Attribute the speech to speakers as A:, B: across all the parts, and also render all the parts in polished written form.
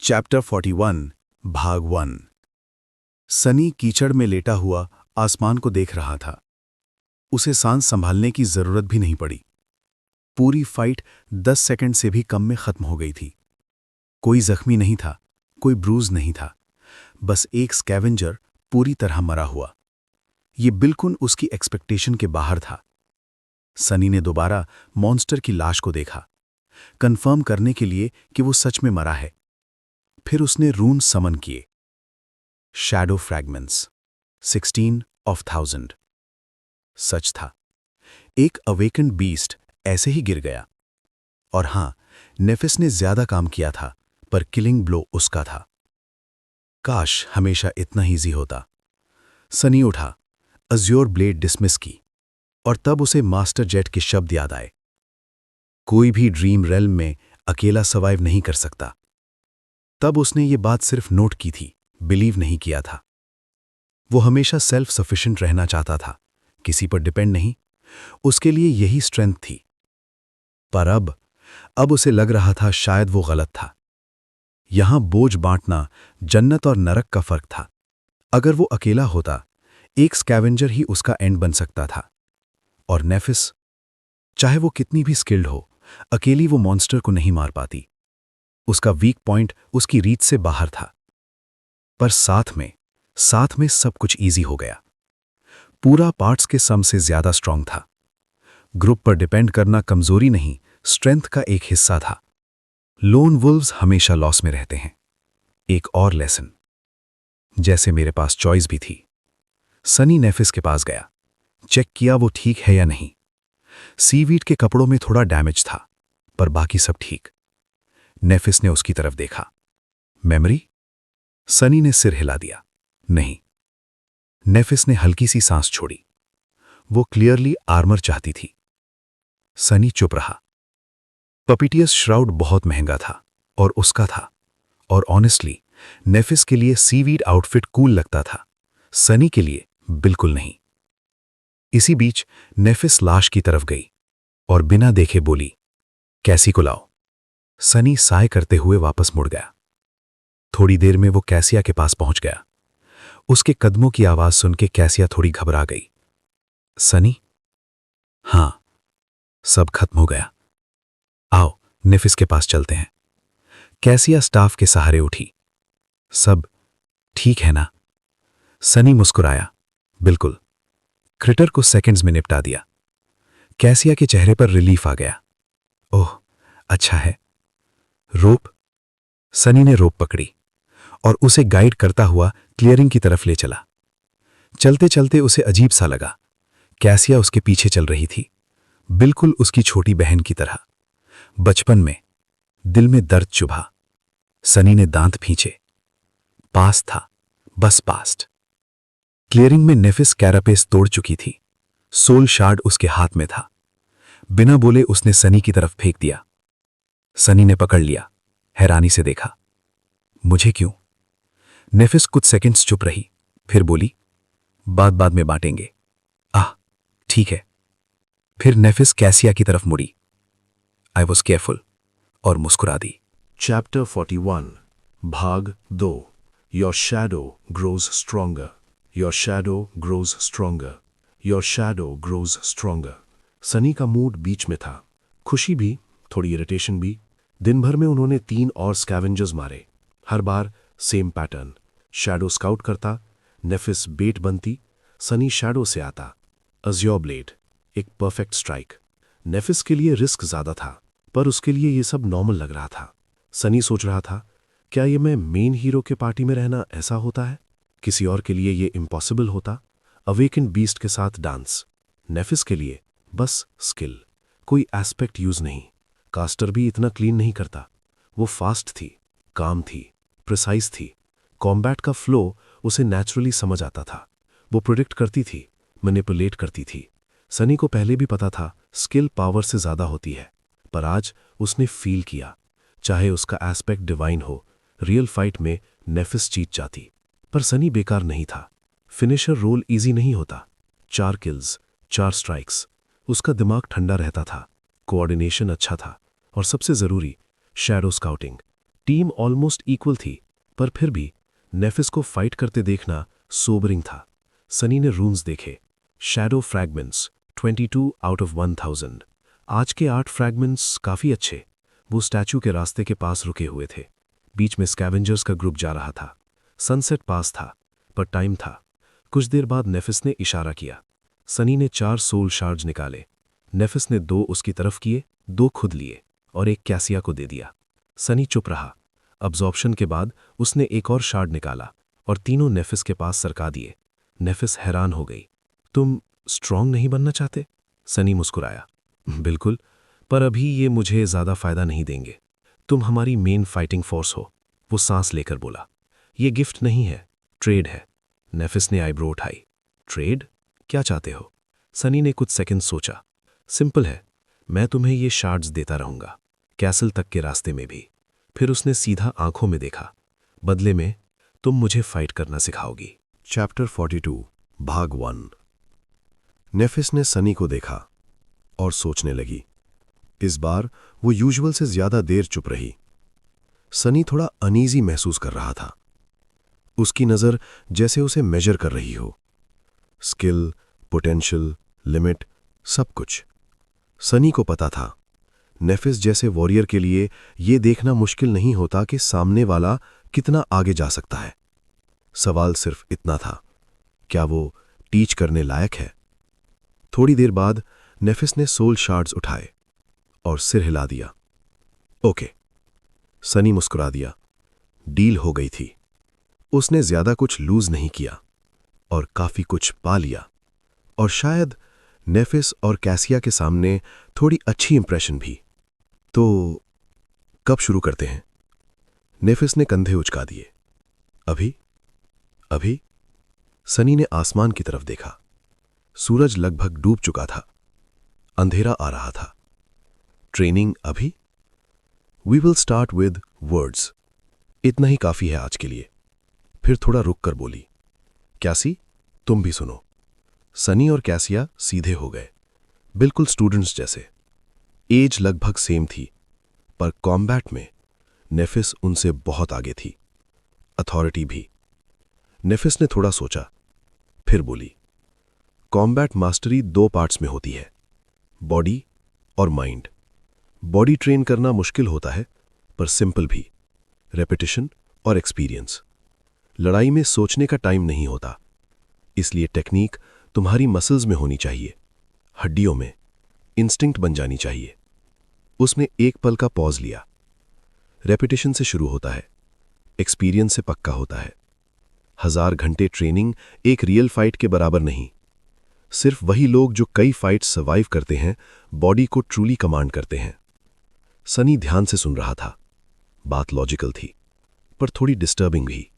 A: Chapter 41 भाग 1। सनी कीचड़ में लेटा हुआ आसमान को देख रहा था। उसे सांस संभालने की जरूरत भी नहीं पड़ी। पूरी फाइट 10 सेकंड से भी कम में खत्म हो गई थी। कोई जख्मी नहीं था, कोई ब्रूज नहीं था, बस एक स्कैवेंजर पूरी तरह मरा हुआ। ये बिल्कुल उसकी एक्सपेक्टेशन के बाहर था। सनी ने दोबारा मॉन्स्टर की लाश को देखा, कंफर्म करने के लिए कि वो सच में मरा है। फिर उसने रून समन किए। Shadow fragments 16 of 1000। सच था, एक अवेकेंड बीस्ट ऐसे ही गिर गया। और हां, नेफिस ने ज्यादा काम किया था, पर किलिंग ब्लो उसका था। काश हमेशा इतना ईजी होता। सनी उठा, अज्योर ब्लेड डिसमिस की, और तब उसे मास्टर जेट के शब्द याद आए। कोई भी ड्रीम रेल्म में अकेला सर्वाइव नहीं कर सकता। तब उसने ये बात सिर्फ नोट की थी, बिलीव नहीं किया था। वो हमेशा सेल्फ सफिशिएंट रहना चाहता था, किसी पर डिपेंड नहीं। उसके लिए यही स्ट्रेंथ थी। पर अब उसे लग रहा था शायद वो गलत था। यहां बोझ बांटना जन्नत और नरक का फर्क था। अगर वो अकेला होता, एक स्कैवेंजर ही उसका एंड बन सकता था। और नेफिस, चाहे वो कितनी भी स्किल्ड हो, अकेली वो मॉन्स्टर को नहीं मार पाती। उसका वीक पॉइंट उसकी रीच से बाहर था। पर साथ में सब कुछ इजी हो गया। पूरा पार्ट्स के सम से ज्यादा स्ट्रांग था। ग्रुप पर डिपेंड करना कमजोरी नहीं, स्ट्रेंथ का एक हिस्सा था। लोन वुल्व्स हमेशा लॉस में रहते हैं। एक और लेसन, जैसे मेरे पास चॉइस भी थी। सनी नेफिस के पास गया, चेक किया वो ठीक है या नहीं। सीवीड के कपड़ों में थोड़ा डैमेज था, पर बाकी सब ठीक। नेफिस ने उसकी तरफ देखा। मेमोरी? सनी ने सिर हिला दिया। नहीं। नेफिस ने हल्की सी सांस छोड़ी। वो क्लियरली आर्मर चाहती थी। सनी चुप रहा। पपीटियस श्राउड बहुत महंगा था, और उसका था। और ऑनेस्टली, नेफिस के लिए सीवीड आउटफिट कूल लगता था, सनी के लिए बिल्कुल नहीं। इसी बीच नेफिस लाश की तरफ गई और बिना देखे बोली, कैसी को लाओ। सनी साय करते हुए वापस मुड़ गया। थोड़ी देर में वो कैसिया के पास पहुंच गया। उसके कदमों की आवाज सुन के कैसिया थोड़ी घबरा गई। सनी? हां, सब खत्म हो गया। आओ, नेफिस के पास चलते हैं। कैसिया स्टाफ के सहारे उठी। सब ठीक है ना? सनी मुस्कुराया। बिल्कुल। क्रिटर को सेकंड्स में निपटा दिया। कैसिया के चेहरे पर रिलीफ आ गया। ओह, अच्छा है। रोप? सनी ने रोप पकड़ी और उसे गाइड करता हुआ क्लियरिंग की तरफ ले चला। चलते चलते उसे अजीब सा लगा। कैसिया उसके पीछे चल रही थी, बिल्कुल उसकी छोटी बहन की तरह। बचपन में दिल में दर्द चुभा। सनी ने दांत भींचे। पास था, बस पास्ट। क्लियरिंग में नेफिस कैरापेस तोड़ चुकी थी। सोल शार्ड उसके हाथ में था। बिना बोले उसने सनी की तरफ फेंक दिया। सनी ने पकड़ लिया, हैरानी से देखा। मुझे क्यों? नेफिस कुछ सेकंड्स चुप रही, फिर बोली, बाद में बांटेंगे। आह, ठीक है। फिर नेफिस कैसिया की तरफ मुड़ी। आई वॉज केयरफुल, और मुस्कुरा दी।
B: चैप्टर 41 भाग 2। Your shadow grows stronger, your shadow grows stronger, your shadow grows stronger. Sunny का मूड बीच में था, खुशी भी, थोड़ी इरिटेशन भी। दिन भर में उन्होंने 3 और स्कैवेंजर्स मारे। हर बार सेम पैटर्न। शैडो स्काउट करता, नेफिस बेट बनती, सनी शैडो से आता। अज्योर ब्लेड, एक परफेक्ट स्ट्राइक। नेफिस के लिए रिस्क ज्यादा था, पर उसके लिए ये सब नॉर्मल लग रहा था। सनी सोच रहा था, क्या ये मैं मेन हीरो के पार्टी में रहना ऐसा होता है? किसी और के लिए ये इम्पॉसिबल होता। अवेकेंड बीस्ट के साथ डांस। नेफिस के लिए बस स्किल, कोई एस्पेक्ट यूज नहीं। कास्टर भी इतना क्लीन नहीं करता। वो फास्ट थी, काम थी, प्रिसाइज थी। कॉम्बैट का फ्लो उसे नेचुरली समझ आता था। वो प्रोडिक्ट करती थी, मैनिपुलेट करती थी। सनी को पहले भी पता था स्किल पावर से ज्यादा होती है, पर आज उसने फील किया। चाहे उसका एस्पेक्ट डिवाइन हो, रियल फाइट में नेफिस जीत जाती। पर सनी बेकार नहीं था। फिनिशर रोल इजी नहीं होता। 4 किल्स, 4 स्ट्राइक्स। उसका दिमाग ठंडा रहता था, कोऑर्डिनेशन अच्छा था, और सबसे जरूरी shadow scouting. Team almost equal थी, पर फिर भी नेफिस को फाइट करते देखना सोबरिंग था। सनी ने रून्स देखे। Shadow fragments 22 out of 1000। आज के 8 फ्रैगमेंट्स काफ़ी अच्छे। वो स्टैचू के रास्ते के पास रुके हुए थे। बीच में स्कैवेंजर्स का ग्रुप जा रहा था। सनसेट पास था, पर टाइम था। कुछ देर बाद नेफिस ने इशारा किया। सनी ने 4 सोल शार्ड्स निकाले। नेफिस ने 2 उसकी तरफ किए, 2 खुद लिए और एक कैसिया को दे दिया। सनी चुप रहा। अब्जॉर्प्शन के बाद उसने एक और शार्ड निकाला और तीनों नेफिस के पास सरका दिए। नेफिस हैरान हो गई। तुम स्ट्रांग नहीं बनना चाहते? सनी मुस्कुराया। बिल्कुल, पर अभी ये मुझे ज़्यादा फायदा नहीं देंगे। तुम हमारी मेन फाइटिंग फोर्स हो। वो सांस लेकर बोला। ये गिफ्ट नहीं है, ट्रेड है। नेफिस ने आईब्रो उठाई। ट्रेड? क्या चाहते हो? सनी ने कुछ सेकंड सोचा। सिंपल है, मैं तुम्हें ये शार्ड्स देता रहूंगा, कैसल तक के रास्ते में भी। फिर उसने सीधा आंखों में देखा। बदले में तुम मुझे फाइट करना सिखाओगी।
C: चैप्टर 42 भाग 1। नेफिस ने सनी को देखा और सोचने लगी। इस बार वो यूजुअल से ज्यादा देर चुप रही। सनी थोड़ा अनईजी महसूस कर रहा था। उसकी नज़र जैसे उसे मेजर कर रही हो। स्किल, पोटेंशियल, लिमिट, सब कुछ। सनी को पता था नेफिस जैसे वॉरियर के लिए यह देखना मुश्किल नहीं होता कि सामने वाला कितना आगे जा सकता है। सवाल सिर्फ इतना था, क्या वो टीच करने लायक है? थोड़ी देर बाद नेफिस ने सोल शार्ड्स उठाए और सिर हिला दिया। ओके। सनी मुस्कुरा दिया। डील हो गई थी। उसने ज्यादा कुछ लूज नहीं किया और काफी कुछ पा लिया, और शायद नेफिस और कैसिया के सामने थोड़ी अच्छी इंप्रेशन भी। तो कब शुरू करते हैं? नेफिस ने कंधे उचका दिए। अभी? अभी? सनी ने आसमान की तरफ देखा। सूरज लगभग डूब चुका था। अंधेरा आ रहा था। ट्रेनिंग अभी? We will start with words. इतना ही काफी है आज के लिए। फिर थोड़ा रुक कर बोली, कैसी, तुम भी सुनो। सनी और कैसिया सीधे हो गए, बिल्कुल स्टूडेंट्स जैसे। एज लगभग सेम थी, पर कॉम्बैट में नेफिस उनसे बहुत आगे थी, अथॉरिटी भी। नेफिस ने थोड़ा सोचा, फिर बोली, कॉम्बैट मास्टरी 2 पार्ट्स में होती है, बॉडी और माइंड। बॉडी ट्रेन करना मुश्किल होता है, पर सिंपल भी। रेपिटेशन और एक्सपीरियंस। लड़ाई में सोचने का टाइम नहीं होता, इसलिए टेक्निक तुम्हारी मसल्स में होनी चाहिए, हड्डियों में। इंस्टिंक्ट बन जानी चाहिए। उसने एक पल का पॉज लिया। रेपिटेशन से शुरू होता है, एक्सपीरियंस से पक्का होता है। 1000 घंटे ट्रेनिंग एक रियल फाइट के बराबर नहीं। सिर्फ वही लोग जो कई फाइट्स सर्वाइव करते हैं, बॉडी को ट्रूली कमांड करते हैं। सनी ध्यान से सुन रहा था। बात लॉजिकल थी, पर थोड़ी डिस्टर्बिंग भी।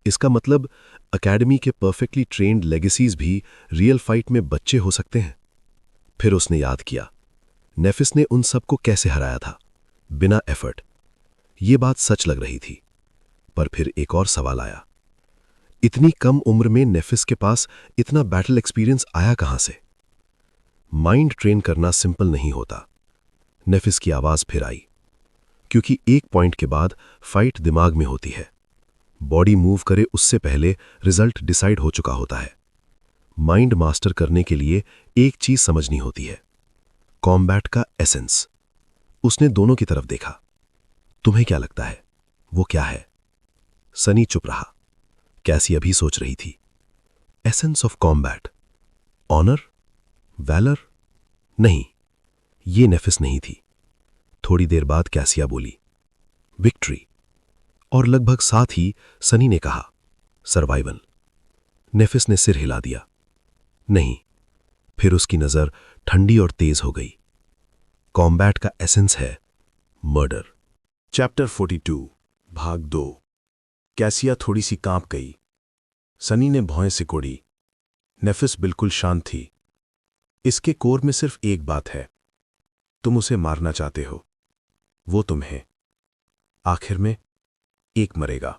C: इसका मतलब एकेडमी के परफेक्टली ट्रेन्ड लेगेसीज भी रियल फाइट में बच्चे हो सकते हैं। फिर उसने याद किया, नेफिस ने उन सबको कैसे हराया था, बिना एफर्ट। ये बात सच लग रही थी। पर फिर एक और सवाल आया, इतनी कम उम्र में नेफिस के पास इतना बैटल एक्सपीरियंस आया कहां से? माइंड ट्रेन करना सिंपल नहीं होता। नेफिस की आवाज फिर आई, क्योंकि एक पॉइंट के बाद फाइट दिमाग में होती है। बॉडी मूव करे उससे पहले रिजल्ट डिसाइड हो चुका होता है। माइंड मास्टर करने के लिए एक चीज समझनी होती है, कॉम्बैट का एसेंस। उसने दोनों की तरफ देखा। तुम्हें क्या लगता है वो क्या है? सनी चुप रहा। कैसी अभी सोच रही थी। Essence of combat, honour, valour? नहीं, ये नेफिस नहीं थी। थोड़ी देर बाद कैसिया बोली, विक्ट्री। और लगभग साथ ही सनी ने कहा, सर्वाइवल। नेफिस ने सिर हिला दिया, नहीं। फिर उसकी नजर ठंडी और तेज हो गई। कॉम्बैट का एसेंस है मर्डर।
A: चैप्टर 42 भाग 2। कैसिया थोड़ी सी कांप गई। सनी ने भौएं सिकोड़ी। नेफिस बिल्कुल शांत थी। इसके कोर में सिर्फ एक बात है, तुम उसे मारना चाहते हो, वो तुम्हें। आखिर में एक मरेगा,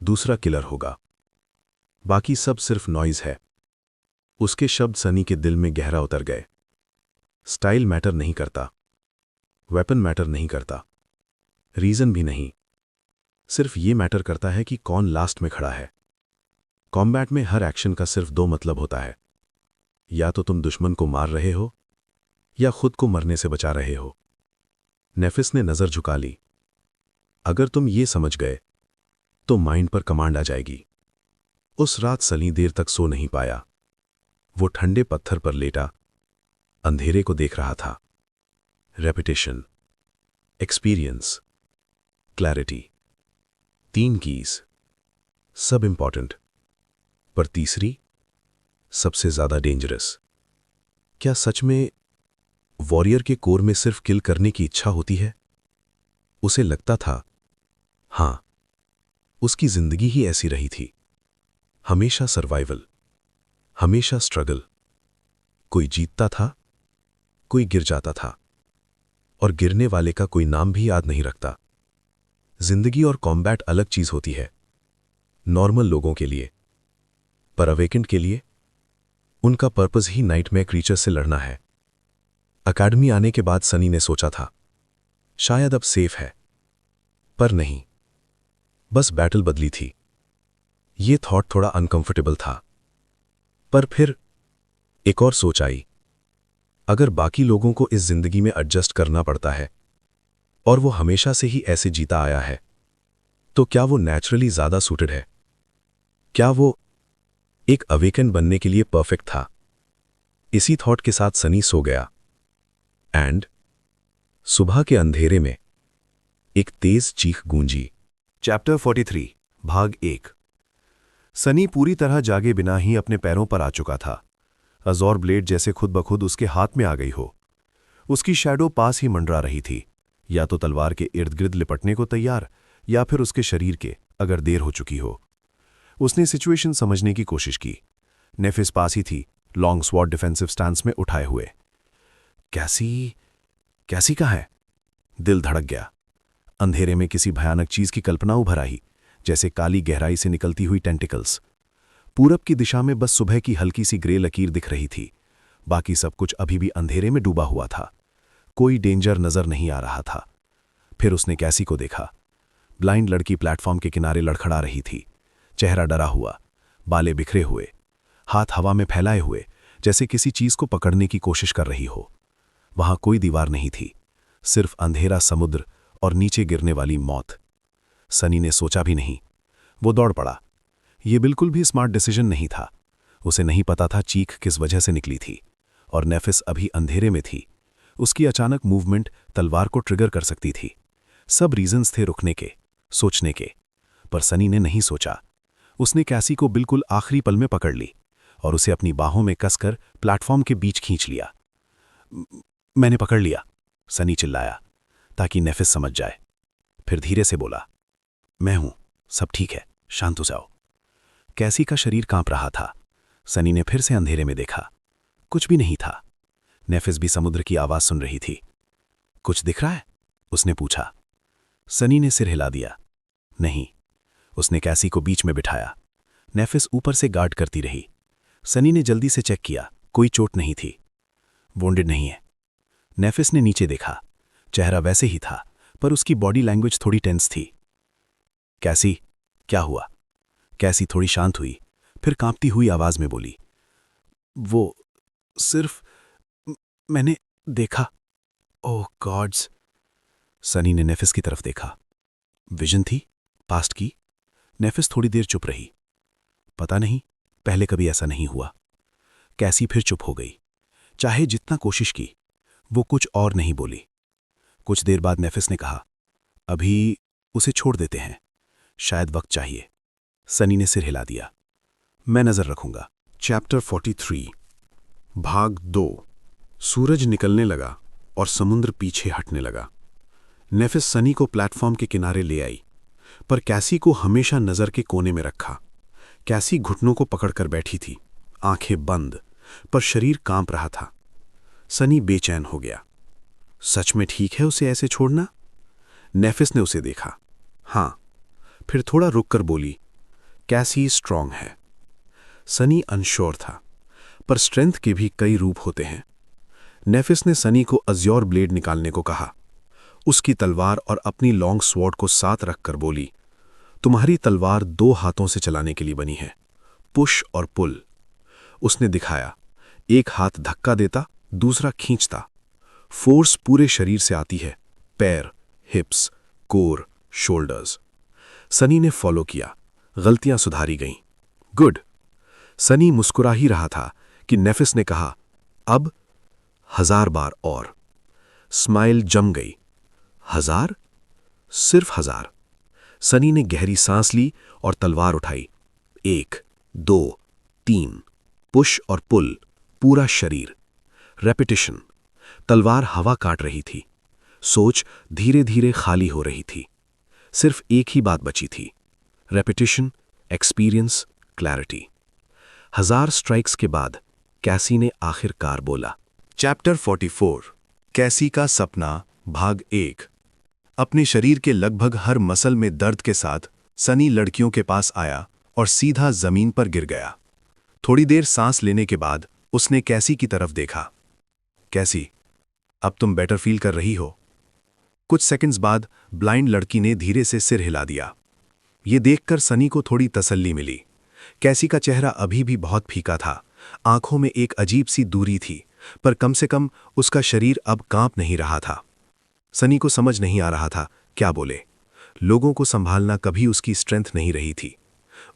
A: दूसरा किलर होगा, बाकी सब सिर्फ नॉइज है। उसके शब्द सनी के दिल में गहरा उतर गए। स्टाइल मैटर नहीं करता, वेपन मैटर नहीं करता, रीजन भी नहीं। सिर्फ ये मैटर करता है कि कौन लास्ट में खड़ा है। कॉम्बैट में हर एक्शन का सिर्फ दो मतलब होता है, या तो तुम दुश्मन को मार रहे हो या खुद को मरने से बचा रहे हो। नेफिस ने नजर झुका ली। अगर तुम ये समझ गए तो माइंड पर कमांड आ जाएगी। उस रात सनी देर तक सो नहीं पाया। वो ठंडे पत्थर पर लेटा अंधेरे को देख रहा था। रेपिटेशन, एक्सपीरियंस, क्लैरिटी, 3 कीज, सब इंपॉर्टेंट, पर तीसरी सबसे ज्यादा डेंजरस। क्या सच में वॉरियर के कोर में सिर्फ किल करने की इच्छा होती है? उसे लगता था, हां, उसकी जिंदगी ही ऐसी रही थी। हमेशा सर्वाइवल, हमेशा स्ट्रगल। कोई जीतता था, कोई गिर जाता था, और गिरने वाले का कोई नाम भी याद नहीं रखता। जिंदगी और कॉम्बैट अलग चीज होती है, नॉर्मल लोगों के लिए। पर अवेकेंड के लिए उनका पर्पस ही नाइटमेयर क्रीचर से लड़ना है। अकेडमी आने के बाद सनी ने सोचा था, शायद अब सेफ है, पर नहीं, बस बैटल बदली थी। ये थॉट थोड़ा अनकंफर्टेबल था, पर फिर एक और सोच आई। अगर बाकी लोगों को इस जिंदगी में एडजस्ट करना पड़ता है और वो हमेशा से ही ऐसे जीता आया है, तो क्या वो नेचुरली ज्यादा सूटेड है? क्या वो एक अवेकन बनने के लिए परफेक्ट था? इसी थॉट के साथ सनी सो गया। एंड सुबह के अंधेरे में एक तेज चीख गूंजी।
C: चैप्टर 43 भाग 1। सनी पूरी तरह जागे बिना ही अपने पैरों पर आ चुका था। अजोर ब्लेड जैसे खुद ब खुद उसके हाथ में आ गई हो। उसकी शैडो पास ही मंडरा रही थी, या तो तलवार के इर्द गिर्द लिपटने को तैयार, या फिर उसके शरीर के, अगर देर हो चुकी हो। उसने सिचुएशन समझने की कोशिश की। नेफिस पास ही थी, लॉन्ग स्वॉर्ड डिफेंसिव स्टैंस में उठाए हुए। कैसी कहाँ है? दिल धड़क गया। अंधेरे में किसी भयानक चीज की कल्पना उभर आई, जैसे काली गहराई से निकलती हुई टेंटिकल्स। पूरब की दिशा में बस सुबह की हल्की सी ग्रे लकीर दिख रही थी। बाकी सब कुछ अभी भी अंधेरे में डूबा हुआ था। कोई डेंजर नजर नहीं आ रहा था। फिर उसने कैसी को देखा। ब्लाइंड लड़की प्लेटफॉर्म के किनारे लड़खड़ा रही थी, चेहरा डरा हुआ, बाले बिखरे हुए, हाथ हवा में फैलाए हुए, जैसे किसी चीज को पकड़ने की कोशिश कर रही हो। वहां कोई दीवार नहीं थी, सिर्फ अंधेरा समुद्र और नीचे गिरने वाली मौत। सनी ने सोचा भी नहीं, वो दौड़ पड़ा। ये बिल्कुल भी स्मार्ट डिसीजन नहीं था। उसे नहीं पता था चीख किस वजह से निकली थी, और नेफिस अभी अंधेरे में थी। उसकी अचानक मूवमेंट तलवार को ट्रिगर कर सकती थी। सब रीजंस थे रुकने के, सोचने के, पर सनी ने नहीं सोचा। उसने कैसी को बिल्कुल आखिरी पल में पकड़ ली और उसे अपनी बाहों में कसकर प्लेटफॉर्म के बीच खींच लिया। मैंने पकड़ लिया, सनी चिल्लाया, ताकि नेफिस समझ जाए। फिर धीरे से बोला, मैं हूं, सब ठीक है, शांत हो जाओ। कैसी का शरीर कांप रहा था। सनी ने फिर से अंधेरे में देखा। कुछ भी नहीं था। नेफिस भी समुद्र की आवाज सुन रही थी। कुछ दिख रहा है? उसने पूछा। सनी ने सिर हिला दिया। नहीं। उसने कैसी को बीच में बिठाया। नेफिस ऊपर से गार्ड करती रही। सनी ने जल्दी से चेक किया, कोई चोट नहीं थी। वोंडेड नहीं है। नेफिस ने नीचे देखा। चेहरा वैसे ही था, पर उसकी बॉडी लैंग्वेज थोड़ी टेंस थी। कैसी, क्या हुआ? कैसी थोड़ी शांत हुई, फिर कांपती हुई आवाज में बोली, वो सिर्फ मैंने देखा। ओह गॉड्स। सनी ने नेफिस की तरफ देखा। विजन थी? पास्ट की? नेफिस थोड़ी देर चुप रही। पता नहीं, पहले कभी ऐसा नहीं हुआ। कैसी फिर चुप हो गई। चाहे जितना कोशिश की, वो कुछ और नहीं बोली। कुछ देर बाद नेफिस ने कहा, अभी उसे छोड़ देते हैं, शायद वक्त चाहिए। सनी ने सिर हिला दिया। मैं नजर रखूंगा।
B: चैप्टर 43 भाग 2। सूरज निकलने लगा और समुद्र पीछे हटने लगा। नेफिस सनी को प्लेटफॉर्म के किनारे ले आई, पर कैसी को हमेशा नजर के कोने में रखा। कैसी घुटनों को पकड़कर बैठी थी, आंखें बंद, पर शरीर कांप रहा था। सनी बेचैन हो गया। सच में ठीक है उसे ऐसे छोड़ना? नेफिस ने उसे देखा। हां। फिर थोड़ा रुककर बोली, कैसी स्ट्रांग है। सनी अनश्योर था, पर स्ट्रेंथ के भी कई रूप होते हैं। नेफिस ने सनी को अज्योर ब्लेड निकालने को कहा। उसकी तलवार और अपनी लॉन्ग स्वॉर्ड को साथ रखकर बोली, तुम्हारी तलवार 2 हाथों से चलाने के लिए बनी है, पुश और पुल। उसने दिखाया, एक हाथ धक्का देता, दूसरा खींचता। फोर्स पूरे शरीर से आती है, पैर, हिप्स, कोर, शोल्डर्स। सनी ने फॉलो किया, गलतियां सुधारी गईं। गुड। सनी मुस्कुरा ही रहा था कि नेफिस ने कहा, अब 1000 बार और। स्माइल जम गई। 1000? सिर्फ 1000। सनी ने गहरी सांस ली और तलवार उठाई। 1, 2, 3, पुश और पुल, पूरा शरीर। रेपिटिशन। तलवार हवा काट रही थी। सोच धीरे धीरे खाली हो रही थी। सिर्फ एक ही बात बची थी, रेपिटिशन, एक्सपीरियंस, क्लैरिटी। 1000 स्ट्राइक्स के बाद कैसी ने आखिरकार बोला।
D: चैप्टर 44 कैसी का सपना भाग 1। अपने शरीर के लगभग हर मसल में दर्द के साथ सनी लड़कियों के पास आया और सीधा जमीन पर गिर गया। थोड़ी देर सांस लेने के बाद उसने कैसी की तरफ देखा। कैसी, अब तुम बेटर फील कर रही हो? कुछ सेकंड्स बाद ब्लाइंड लड़की ने धीरे से सिर हिला दिया। ये देखकर सनी को थोड़ी तसल्ली मिली। कैसी का चेहरा अभी भी बहुत फीका था, आंखों में एक अजीब सी दूरी थी, पर कम से कम उसका शरीर अब कांप नहीं रहा था। सनी को समझ नहीं आ रहा था क्या बोले। लोगों को संभालना कभी उसकी स्ट्रेंथ नहीं रही थी।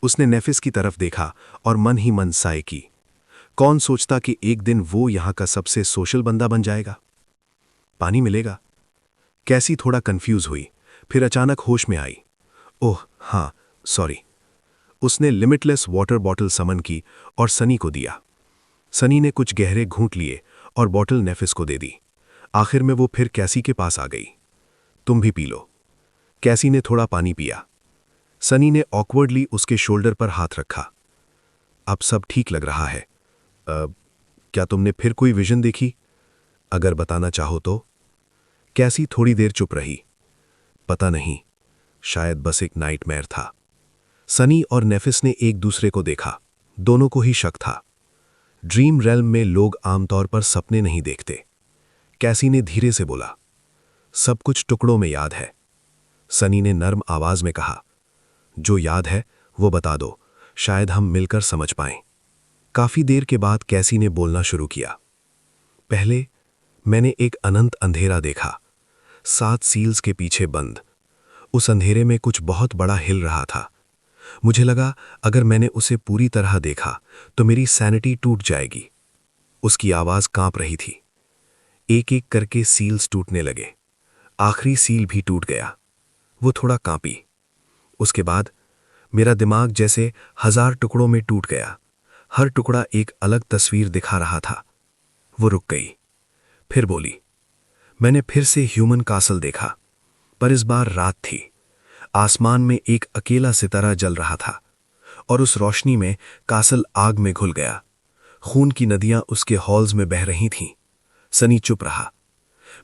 D: उसने नेफिस की तरफ देखा और मन ही मन साय की। कौन सोचता कि एक दिन वो यहां का सबसे सोशल बंदा बन जाएगा। पानी मिलेगा? कैसी थोड़ा कंफ्यूज हुई, फिर अचानक होश में आई। ओह हाँ, सॉरी। उसने लिमिटलेस वाटर बॉटल समन की और सनी को दिया। सनी ने कुछ गहरे घूंट लिए और बॉटल नेफिस को दे दी। आखिर में वो फिर कैसी के पास आ गई। तुम भी पी लो। कैसी ने थोड़ा पानी पिया। सनी ने ऑकवर्डली उसके शोल्डर पर हाथ रखा। अब सब ठीक लग रहा है। क्या तुमने फिर कोई विजन देखी? अगर बताना चाहो तो। कैसी थोड़ी देर चुप रही। पता नहीं, शायद बस एक नाइटमेयर था। सनी और नेफिस ने एक दूसरे को देखा। दोनों को ही शक था। ड्रीम रेल्म में लोग आमतौर पर सपने नहीं देखते। कैसी ने धीरे से बोला, सब कुछ टुकड़ों में याद है। सनी ने नर्म आवाज में कहा, जो याद है वो बता दो, शायद हम मिलकर समझ पाएं। काफी देर के बाद कैसी ने बोलना शुरू किया। पहले मैंने एक अनंत अंधेरा देखा, 7 सील्स के पीछे बंद। उस अंधेरे में कुछ बहुत बड़ा हिल रहा था। मुझे लगा अगर मैंने उसे पूरी तरह देखा तो मेरी सैनिटी टूट जाएगी। उसकी आवाज कांप रही थी। एक एक करके सील्स टूटने लगे। आखिरी सील भी टूट गया। वो थोड़ा कांपी। उसके बाद मेरा दिमाग जैसे 1000 टुकड़ों में टूट गया। हर टुकड़ा एक अलग तस्वीर दिखा रहा था। वो रुक गई, फिर बोली, मैंने फिर से ह्यूमन कासल देखा, पर इस बार रात थी। आसमान में एक अकेला सितारा जल रहा था और उस रोशनी में कासल आग में घुल गया। खून की नदियां उसके हॉल्स में बह रही थीं। सनी चुप रहा।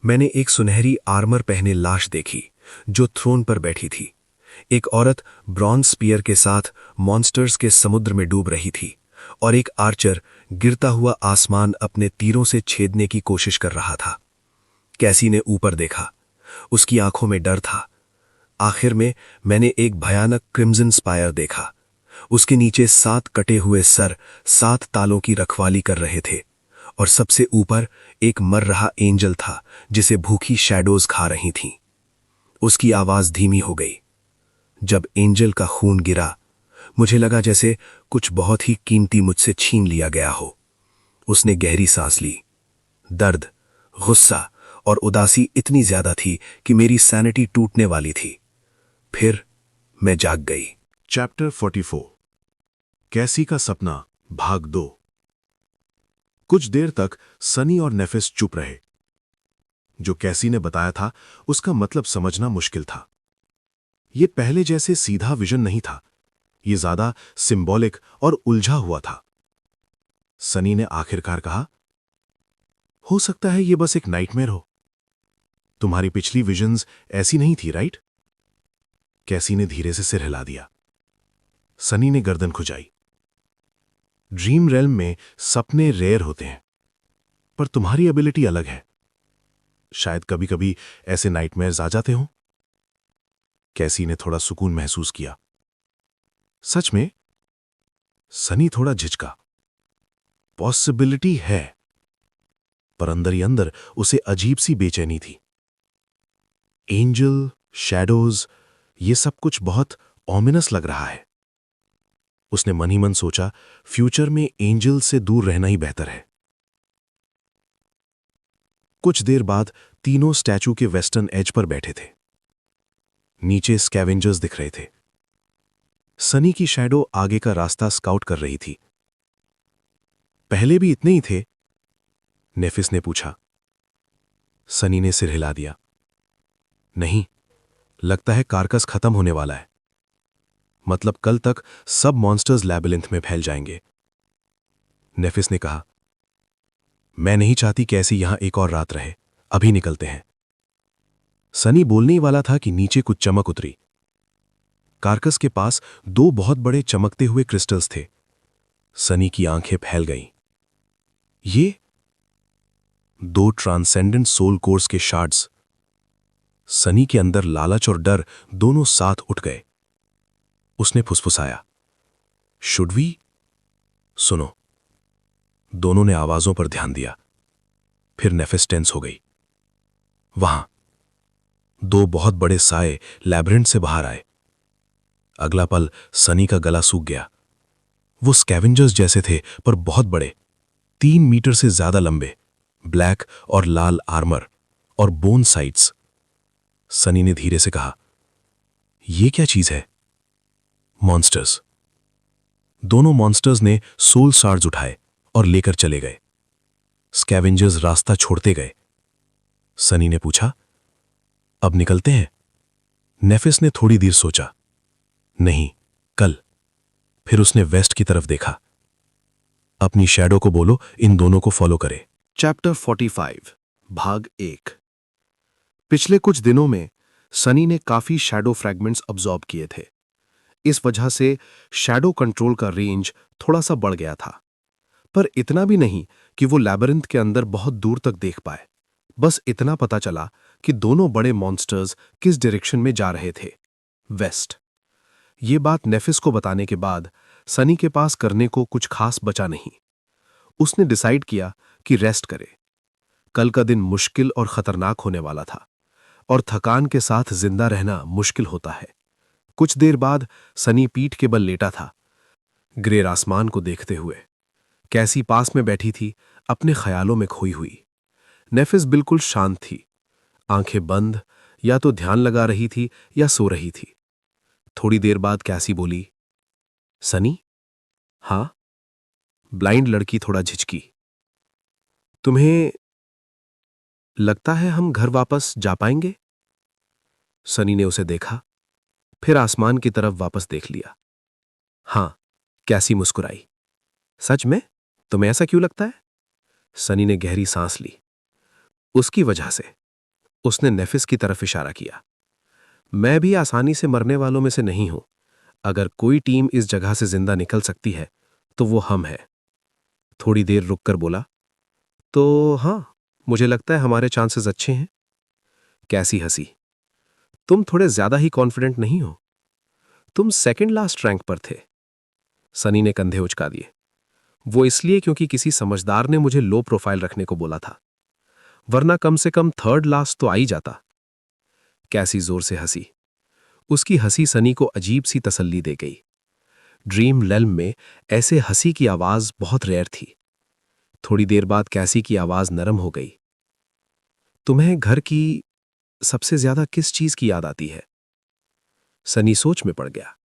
D: मैंने एक सुनहरी आर्मर पहने लाश देखी जो थ्रोन पर बैठी थी। एक औरत ब्रॉन्ज स्पीयर के साथ मॉन्स्टर्स के समुद्र में डूब रही थी और एक आर्चर गिरता हुआ आसमान अपने तीरों से छेदने की कोशिश कर रहा था। कैसी ने ऊपर देखा। उसकी आंखों में डर था। आखिर में मैंने एक भयानक क्रिम्सन स्पायर देखा। उसके नीचे 7 कटे हुए सर 7 तालों की रखवाली कर रहे थे और सबसे ऊपर एक मर रहा एंजल था जिसे भूखी शैडोज खा रही थीं। उसकी आवाज धीमी हो गई। जब एंजल का खून गिरा, मुझे लगा जैसे कुछ बहुत ही कीमती मुझसे छीन लिया गया हो। उसने गहरी सांस ली। दर्द, गुस्सा और उदासी इतनी ज्यादा थी कि मेरी सैनिटी टूटने वाली थी। फिर मैं जाग गई।
B: चैप्टर 44 कैसी का सपना भाग 2। कुछ देर तक सनी और नेफिस चुप रहे। जो कैसी ने बताया था उसका मतलब समझना मुश्किल था। ये पहले जैसे सीधा विजन नहीं था, ये ज्यादा सिंबॉलिक और उलझा हुआ था। सनी ने आखिरकार कहा, हो सकता है ये बस एक नाइटमेयर हो। तुम्हारी पिछली विजन्स ऐसी नहीं थी, राइट? कैसी ने धीरे से सिर हिला दिया। सनी ने गर्दन खुजाई। ड्रीम रेल्म में सपने रेयर होते हैं, पर तुम्हारी एबिलिटी अलग है। शायद कभी कभी ऐसे नाइटमेयर्स आ जाते हों। कैसी ने थोड़ा सुकून महसूस किया। सच में? सनी थोड़ा झिझका। पॉसिबिलिटी है, पर अंदर ही अंदर उसे अजीब सी बेचैनी थी। एंजल, शैडोज, ये सब कुछ बहुत ऑमिनस लग रहा है। उसने मन ही मन सोचा, फ्यूचर में एंजल से दूर रहना ही बेहतर है। कुछ देर बाद तीनों स्टैचू के वेस्टर्न एज पर बैठे थे। नीचे स्कैवेंजर्स दिख रहे थे। सनी की शैडो आगे का रास्ता स्काउट कर रही थी। पहले भी इतने ही थे? नेफिस ने पूछा। सनी ने सिर हिला दिया। नहीं, लगता है कार्कस खत्म होने वाला है। मतलब कल तक सब मॉन्स्टर्स लैबिरिंथ में फैल जाएंगे। नेफिस ने कहा, मैं नहीं चाहती कि ऐसी यहां एक और रात रहे। अभी निकलते हैं। सनी बोलने ही वाला था कि नीचे कुछ चमक उतरी। कार्कस के पास दो बहुत बड़े चमकते हुए क्रिस्टल्स थे। सनी की आंखें फैल गईं। ये दो ट्रांसेंडेंट सोल कोर्स के शार्ड्स। सनी के अंदर लालच और डर दोनों साथ उठ गए। उसने फुसफुसाया, शुड वी? सुनो। दोनों ने आवाजों पर ध्यान दिया। फिर नेफिस टेंस हो गई। वहां दो बहुत बड़े साए लैबिरिंथ से बाहर आए। अगला पल सनी का गला सूख गया। वो स्कैवेंजर्स जैसे थे, पर बहुत बड़े, 3 मीटर से ज्यादा लंबे, ब्लैक और लाल आर्मर और बोन साइड्स। सनी ने धीरे से कहा, यह क्या चीज है? मॉन्स्टर्स। दोनों मॉन्स्टर्स ने सोल शार्ड्स उठाए और लेकर चले गए। स्कैवेंजर्स रास्ता छोड़ते गए। सनी ने पूछा, अब निकलते हैं? नेफिस ने थोड़ी देर सोचा, नहीं, कल। फिर उसने वेस्ट की तरफ देखा। अपनी शैडो को बोलो इन दोनों को फॉलो करे।
C: चैप्टर 45 भाग 1। पिछले कुछ दिनों में सनी ने काफी शैडो फ्रैगमेंट्स अब्सॉर्ब किए थे। इस वजह से शैडो कंट्रोल का रेंज थोड़ा सा बढ़ गया था, पर इतना भी नहीं कि वो लैबिरिंथ के अंदर बहुत दूर तक देख पाए। बस इतना पता चला कि दोनों बड़े मॉन्स्टर्स किस डायरेक्शन में जा रहे थे, वेस्ट। ये बात नेफिस को बताने के बाद सनी के पास करने को कुछ खास बचा नहीं। उसने डिसाइड किया कि रेस्ट करे। कल का दिन मुश्किल और खतरनाक होने वाला था, और थकान के साथ जिंदा रहना मुश्किल होता है। कुछ देर बाद सनी पीठ के बल लेटा था, ग्रेर आसमान को देखते हुए। कैसी पास में बैठी थी, अपने ख्यालों में खोई हुई। नेफिस बिल्कुल शांत थी, आंखें बंद, या तो ध्यान लगा रही थी या सो रही थी। थोड़ी देर बाद कैसी बोली, सनी? हाँ? ब्लाइंड लड़की थोड़ा झिझकी। तुम्हें लगता है हम घर वापस जा पाएंगे? सनी ने उसे देखा, फिर आसमान की तरफ वापस देख लिया। हां, कैसी मुस्कुराई। सच में? तुम्हें ऐसा क्यों लगता है? सनी ने गहरी सांस ली। उसकी वजह से। उसने नेफिस की तरफ इशारा किया। मैं भी आसानी से मरने वालों में से नहीं हूं। अगर कोई टीम इस जगह से जिंदा निकल सकती है तो वो हम हैं। थोड़ी देर रुककर बोला, तो हां, मुझे लगता है हमारे चांसेस अच्छे हैं। कैसी हंसी। तुम थोड़े ज्यादा ही कॉन्फिडेंट नहीं हो? तुम सेकंड लास्ट रैंक पर थे। सनी ने कंधे उचका दिए। वो इसलिए क्योंकि किसी समझदार ने मुझे लो प्रोफाइल रखने को बोला था, वरना कम से कम थर्ड लास्ट तो आ ही जाता। कैसी जोर से हंसी। उसकी हंसी सनी को अजीब सी तसल्ली दे गई। ड्रीम रेल्म में ऐसे हंसी की आवाज बहुत रेयर थी। थोड़ी देर बाद कैसी की आवाज नरम हो गई। तुम्हें घर की सबसे ज्यादा किस चीज की याद आती है? सनी सोच में पड़ गया।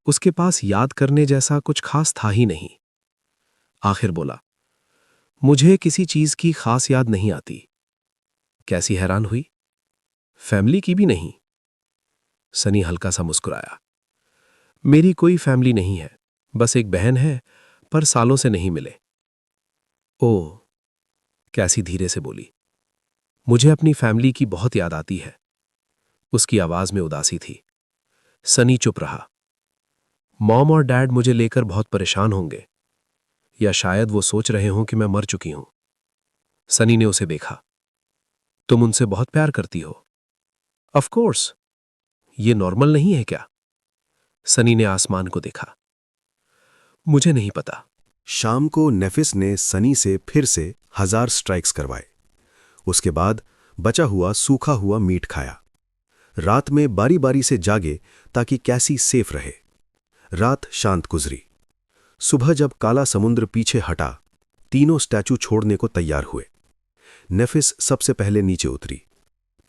C: उसके पास याद करने जैसा कुछ खास था ही नहीं। आखिर बोला, मुझे किसी चीज की खास याद नहीं आती। कैसी हैरान हुई। फैमिली की भी नहीं? सनी हल्का सा मुस्कुराया। मेरी कोई फैमिली नहीं है, बस एक बहन है, पर सालों से नहीं मिले। ओह, कैसी धीरे से बोली। मुझे अपनी फैमिली की बहुत याद आती है। उसकी आवाज में उदासी थी। सनी चुप रहा। मॉम और डैड मुझे लेकर बहुत परेशान होंगे, या शायद वो सोच रहे हों कि मैं मर चुकी हूं। सनी ने उसे देखा।
B: तुम उनसे बहुत प्यार करती हो। ऑफ कोर्स, ये नॉर्मल नहीं है क्या? सनी ने आसमान को देखा। मुझे नहीं पता।
C: शाम को नेफिस ने सनी से फिर से 1000 स्ट्राइक्स करवाए। उसके बाद बचा हुआ सूखा हुआ मीट खाया। रात में बारी बारी से जागे ताकि कैसी सेफ रहे। रात शांत गुजरी। सुबह जब काला समुद्र पीछे हटा, तीनों स्टैचू छोड़ने को तैयार हुए। नेफिस सबसे पहले नीचे उतरी,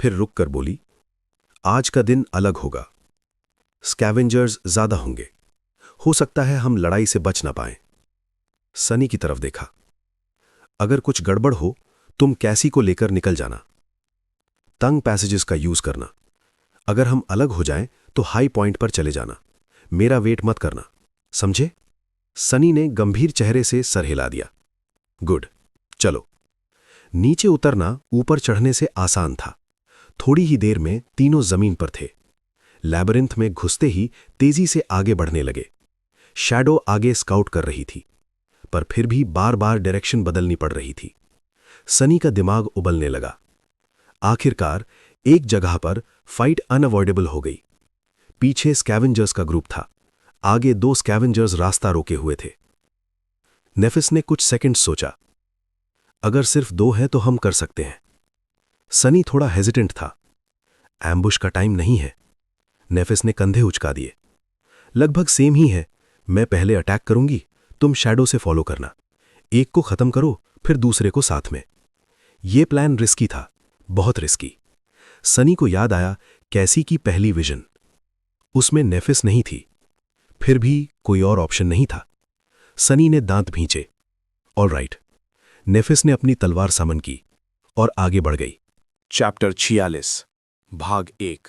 C: फिर रुककर बोली, आज का दिन अलग होगा। स्कैवेंजर्स ज्यादा होंगे। हो सकता है हम लड़ाई से बच ना पाएं। सनी की तरफ देखा। अगर कुछ गड़बड़ हो, तुम कैसी को लेकर निकल जाना। तंग पैसेजेस का यूज करना। अगर हम अलग हो जाएं तो हाई पॉइंट पर चले जाना। मेरा वेट मत करना, समझे? सनी ने गंभीर चेहरे से सर हिला दिया। गुड, चलो। नीचे उतरना ऊपर चढ़ने से आसान था। थोड़ी ही देर में तीनों जमीन पर थे। लैबिरिंथ में घुसते ही तेजी से आगे बढ़ने लगे। शैडो आगे स्काउट कर रही थी, पर फिर भी बार बार डायरेक्शन बदलनी पड़ रही थी। सनी का दिमाग उबलने लगा। आखिरकार एक जगह पर फाइट अनअवॉइडेबल हो गई। पीछे स्कैवेंजर्स का ग्रुप था, आगे 2 स्कैवेंजर्स रास्ता रोके हुए थे। नेफिस ने कुछ सेकंड सोचा, अगर सिर्फ 2 हैं तो हम कर सकते हैं। सनी थोड़ा हेजिटेंट था। एम्बुश का टाइम नहीं है। नेफिस ने कंधे उचका दिए। लगभग सेम ही है। मैं पहले अटैक करूंगी, तुम शैडो से फॉलो करना। एक को खत्म करो, फिर दूसरे को साथ में। यह प्लान रिस्की था, बहुत रिस्की। सनी को याद आया कैसी की पहली विजन। उसमें नेफिस नहीं थी, फिर भी कोई और ऑप्शन नहीं था। सनी ने दांत भींचे। ऑलराइट। नेफिस ने अपनी तलवार समन की और आगे बढ़ गई।
D: चैप्टर 46 भाग 1।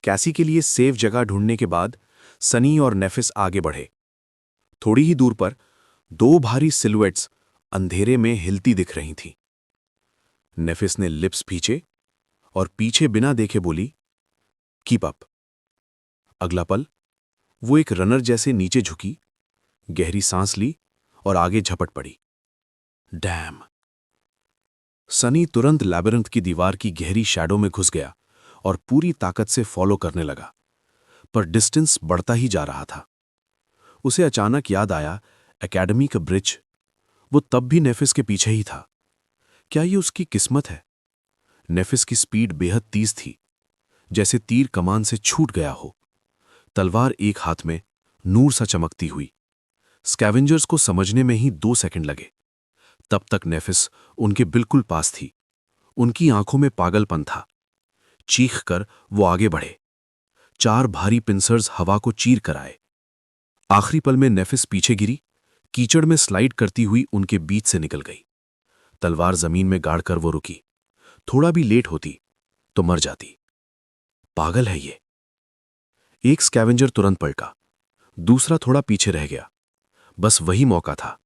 D: कैसी के लिए सेफ जगह ढूंढने के बाद सनी और नेफिस आगे बढ़े। थोड़ी ही दूर पर 2 भारी सिलुएट्स अंधेरे में हिलती दिख रही थीं। नेफिस ने लिप्स भींचे और पीछे बिना देखे बोली, कीप अप। अगला पल वो एक रनर जैसे नीचे झुकी, गहरी सांस ली और आगे झपट पड़ी। डैम। सनी तुरंत लैबिरिंथ की दीवार की गहरी शैडो में घुस गया और पूरी ताकत से फॉलो करने लगा, पर डिस्टेंस बढ़ता ही जा रहा था। उसे अचानक याद आया एकेडमी का ब्रिज। वो तब भी नेफिस के पीछे ही था। क्या ये उसकी किस्मत है? नेफिस की स्पीड बेहद तेज थी, जैसे तीर कमान से छूट गया हो। तलवार एक हाथ में, नूर सा चमकती हुई। स्कैवेंजर्स को समझने में ही 2 सेकंड लगे। तब तक नेफिस उनके बिल्कुल पास थी। उनकी आंखों में पागलपन था। चीख कर वो आगे बढ़े। 4 भारी पिंसर्स हवा को चीर कर आए। आखिरी पल में नेफिस पीछे गिरी, कीचड़ में स्लाइड करती हुई उनके बीच से निकल गई। तलवार जमीन में गाड़कर वो रुकी। थोड़ा भी लेट होती तो मर जाती। पागल है ये। एक स्कैवेंजर तुरंत पलटा, दूसरा थोड़ा पीछे रह गया। बस वही मौका था।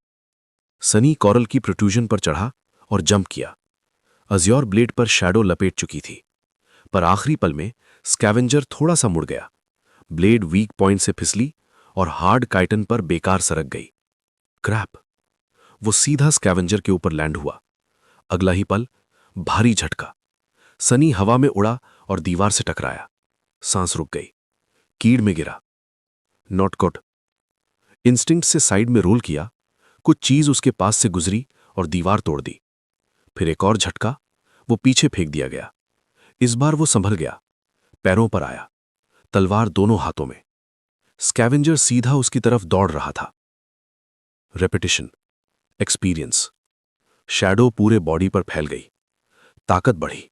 D: सनी कॉरल की प्रोट्रूजन पर चढ़ा और जंप किया। अज्योर ब्लेड पर शैडो लपेट चुकी थी, पर आखिरी पल में स्कैवेंजर थोड़ा सा मुड़ गया। ब्लेड वीक पॉइंट से फिसली और हार्ड काइटन पर बेकार सरक गई। क्रैप। वो सीधा स्कैवेंजर के ऊपर लैंड हुआ। अगला ही पल भारी झटका। सनी हवा में उड़ा और दीवार से टकराया। सांस रुक गई। कीड़ में गिरा। Not good. इंस्टिंक्ट से साइड में रोल किया। कुछ चीज उसके पास से गुजरी और दीवार तोड़ दी। फिर एक और झटका। वो पीछे फेंक दिया गया। इस बार वो संभल गया। पैरों पर आया, तलवार दोनों हाथों में। स्कैवेंजर सीधा उसकी तरफ दौड़ रहा था। Repetition, experience. शैडो पूरे बॉडी पर फैल गई। ताकत बढ़ी,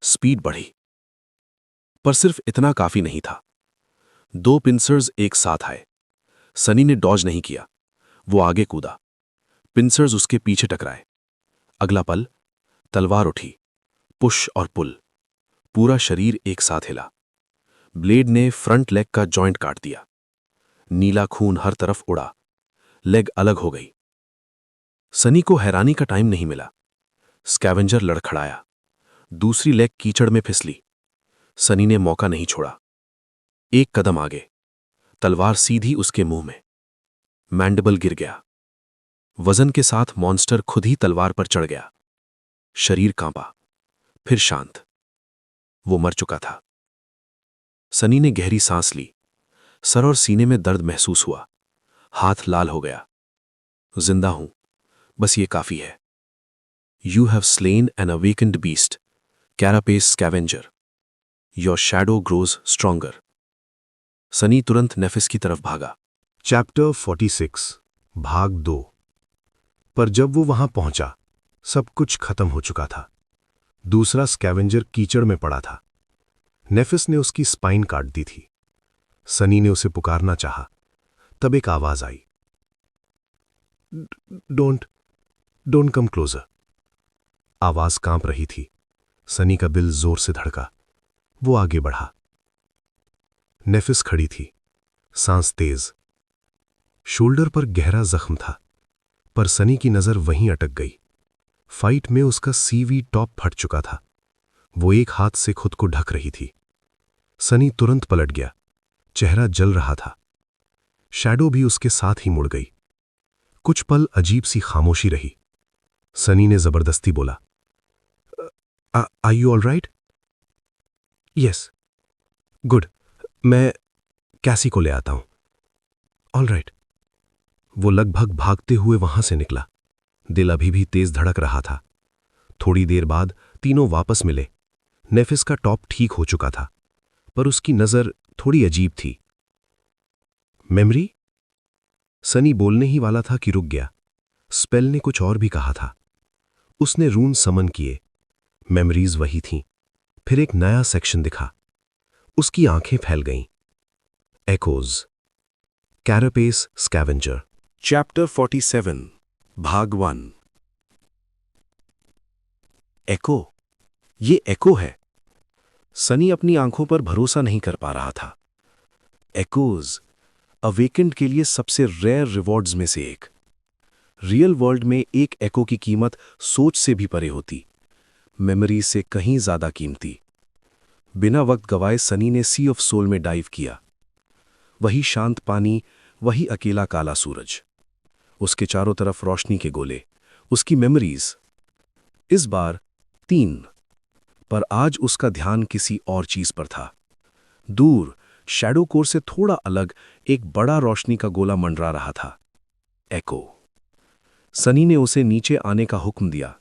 D: स्पीड बढ़ी। पर सिर्फ इतना काफी नहीं था। 2 पिंसर्स एक साथ आए। सनी ने डॉज नहीं किया। वो आगे कूदा। पिंसर्स उसके पीछे टकराए। अगला पल तलवार उठी। पुश और पुल। पूरा शरीर एक साथ हिला। ब्लेड ने फ्रंट लेग का जॉइंट काट दिया। नीला खून हर तरफ उड़ा। लेग अलग हो गई। सनी को हैरानी का टाइम नहीं मिला। स्कैवेंजर लड़खड़ाया। दूसरी लेग कीचड़ में फिसली। सनी ने मौका नहीं छोड़ा। एक कदम आगे, तलवार सीधी उसके मुंह में। मैंडिबल गिर गया। वजन के साथ मॉन्स्टर खुद ही तलवार पर चढ़ गया। शरीर कांपा।
B: फिर शांत। वो मर चुका था। सनी ने गहरी सांस ली। सर और सीने में दर्द महसूस हुआ। हाथ लाल हो गया। जिंदा हूं, बस ये काफी है। You have slain an awakened beast, carapace scavenger. Your shadow grows stronger. Sunny तुरंत नेफिस की तरफ भागा।
C: चैप्टर 46 भाग 2। पर जब वो वहां पहुंचा, सब कुछ खत्म हो चुका था। दूसरा स्कैवेंजर कीचड़ में पड़ा था। नेफिस ने उसकी स्पाइन काट दी थी। सनी ने उसे पुकारना चाहा, तब एक आवाज आई, डोंट कम क्लोजर। आवाज कांप रही थी। सनी का दिल जोर से धड़का। वो आगे बढ़ा। नेफिस खड़ी थी, सांस तेज। शोल्डर पर गहरा जख्म था, पर सनी की नजर वहीं अटक गई। फाइट में उसका सीवी टॉप फट चुका था। वो एक हाथ से खुद को ढक रही थी। सनी तुरंत पलट गया। चेहरा जल रहा था। शैडो भी उसके साथ ही मुड़ गई। कुछ पल अजीब सी खामोशी रही। सनी ने जबरदस्ती बोला, are you all right? Yes, good, मैं कैसी को ले आता हूं। All right. वो लगभग भागते हुए वहां से निकला। दिल अभी भी तेज धड़क रहा था। थोड़ी देर बाद तीनों वापस मिले। नेफिस का टॉप ठीक हो चुका था, पर उसकी नजर थोड़ी अजीब थी। मेमोरी? सनी बोलने ही वाला था कि रुक गया। स्पेल ने कुछ और भी कहा था। उसने रून समन किए। मेमोरीज वही थीं। फिर एक नया सेक्शन दिखा। उसकी आंखें फैल गईं। Echoes, carapace scavenger.
B: चैप्टर 47 भाग 1। एको, ये एको है। सनी अपनी आंखों पर भरोसा नहीं कर पा रहा था। एकोज अवेकेंड के लिए सबसे रेयर रिवॉर्ड्स में से एक। रियल वर्ल्ड में एक एको की कीमत सोच से भी परे होती, मेमोरी से कहीं ज्यादा कीमती। बिना वक्त गवाए सनी ने सी ऑफ सोल में डाइव किया। वही शांत पानी, वही अकेला काला सूरज, उसके चारों तरफ रोशनी के गोले, उसकी मेमोरीज। इस बार 3, पर आज उसका ध्यान किसी और चीज पर था। दूर शैडो कोर से थोड़ा अलग एक बड़ा रोशनी का गोला मंडरा रहा था। एको। सनी ने उसे नीचे आने का हुक्म दिया।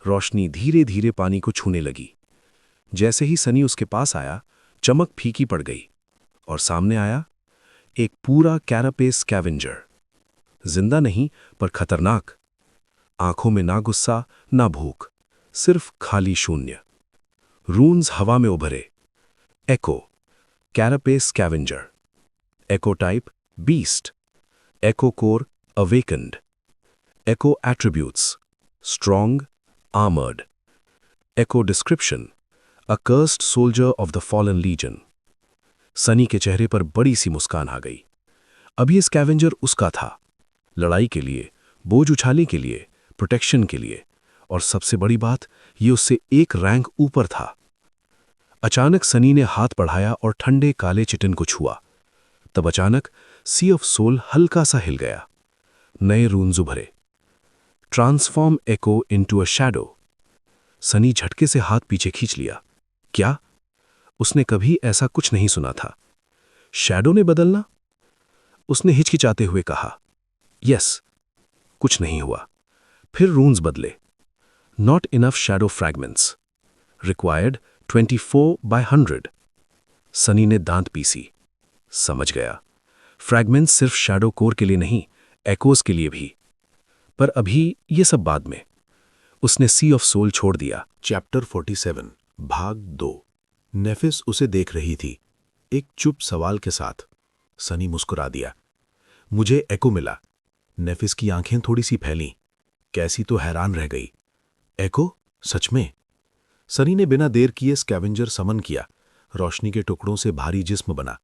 B: रोशनी धीरे धीरे पानी को छूने लगी। जैसे ही सनी उसके पास आया, चमक फीकी पड़ गई और सामने आया एक पूरा कैरापेस स्कैवेंजर। जिंदा नहीं, पर खतरनाक। आंखों में ना गुस्सा ना भूख, सिर्फ खाली शून्य। रून्स हवा में उभरे। Echo, carapace scavenger. Echo type beast. Echo core awakened. Echo attributes strong, armoured. Echo description a cursed soldier of the fallen legion. Sunny के चेहरे पर बड़ी सी मुस्कान आ गई। अब ये स्कैवेंजर उसका था, लड़ाई के लिए, बोझ उछालने के लिए, प्रोटेक्शन के लिए, और सबसे बड़ी बात, ये उससे एक रैंक ऊपर था। अचानक सनी ने हाथ बढ़ाया और ठंडे काले चिटन को छुआ। तब अचानक सी ऑफ सोल हल्का सा हिल गया। नए रून्स उभरे। Transform echo into a shadow. Sunny झटके से हाथ पीछे खींच लिया। क्या? उसने कभी ऐसा कुछ नहीं सुना था। शैडो ने बदलना? उसने हिचकिचाते हुए कहा, यस। कुछ नहीं हुआ। फिर रून्स बदले। Not enough shadow fragments required 24/100। Sunny ने दांत पीसी। समझ गया, फ्रैगमेंट्स सिर्फ शैडो कोर के लिए नहीं, एकोस के लिए भी। पर अभी ये सब बाद में। उसने सी ऑफ सोल छोड़ दिया।
C: चैप्टर 47 भाग 2। नेफिस उसे देख रही थी, एक चुप सवाल के साथ। सनी मुस्कुरा दिया। मुझे एको मिला। नेफिस की आंखें थोड़ी सी फैलीं। कैसी तो हैरान रह गई। एको? सच में? सनी ने बिना देर किए स्कैवेंजर समन किया। रोशनी के टुकड़ों से भारी जिस्म बना।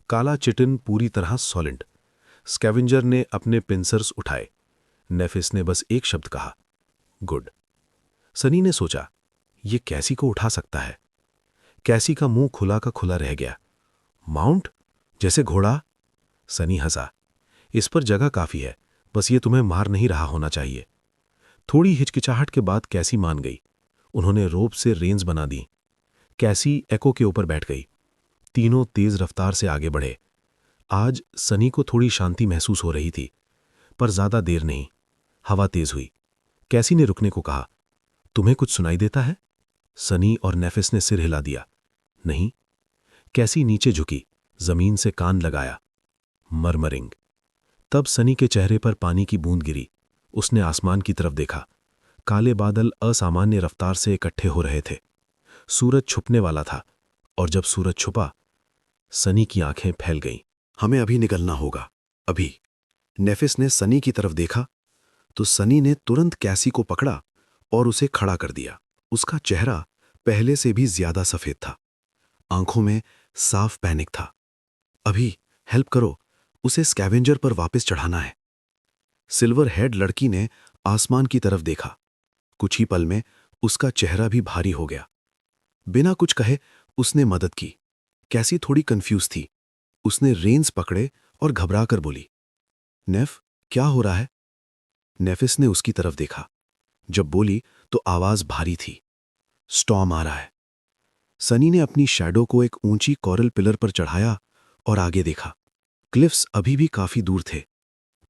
C: काला चिटन पूरी तरह सॉलिड। स्कैवेंजर ने अपने पिंसर्स उठाए। नेफिस ने बस एक शब्द कहा, गुड। सनी ने सोचा, ये कैसी को उठा सकता है? कैसी का मुंह खुला का खुला रह गया। माउंट? जैसे घोड़ा? सनी हंसा। इस पर जगह काफी है, बस ये तुम्हें मार नहीं रहा होना चाहिए। थोड़ी हिचकिचाहट के बाद कैसी मान गई।
B: उन्होंने रोप से रेंज बना दी। कैसी एको के ऊपर बैठ गई। तीनों तेज रफ्तार से आगे बढ़े। आज सनी को थोड़ी शांति महसूस हो रही थी, पर ज्यादा देर नहीं। हवा तेज हुई। कैसी ने रुकने को कहा, तुम्हें कुछ सुनाई देता है? सनी और नेफिस ने सिर हिला दिया। नहीं। कैसी नीचे झुकी, जमीन से कान लगाया। मरमरिंग। तब सनी के चेहरे पर पानी की बूंद गिरी। उसने आसमान की तरफ देखा। काले बादल असामान्य रफ्तार से इकट्ठे हो रहे थे। सूरज छुपने वाला था, और जब सूरज छुपा, सनी की आंखें फैल गईं।
C: हमें अभी निकलना होगा, अभी। नेफिस ने सनी की तरफ देखा तो सनी ने तुरंत कैसी को पकड़ा और उसे खड़ा कर दिया। उसका चेहरा पहले से भी ज्यादा सफेद था। आंखों में साफ पैनिक था। अभी हेल्प करो, उसे स्कैवेंजर पर वापस चढ़ाना है। सिल्वर हेड लड़की ने आसमान की तरफ देखा। कुछ ही पल में उसका चेहरा भी भारी हो गया। बिना कुछ कहे उसने मदद की। कैसी थोड़ी कंफ्यूज थी। उसने रेंस पकड़े और घबराकर बोली, नेफ, क्या हो रहा है? नेफिस ने उसकी तरफ देखा। जब बोली तो आवाज भारी थी, स्टॉर्म आ रहा है। सनी ने अपनी शैडो को एक ऊंची कोरल पिलर पर चढ़ाया और आगे देखा। क्लिफ्स अभी भी काफी दूर थे,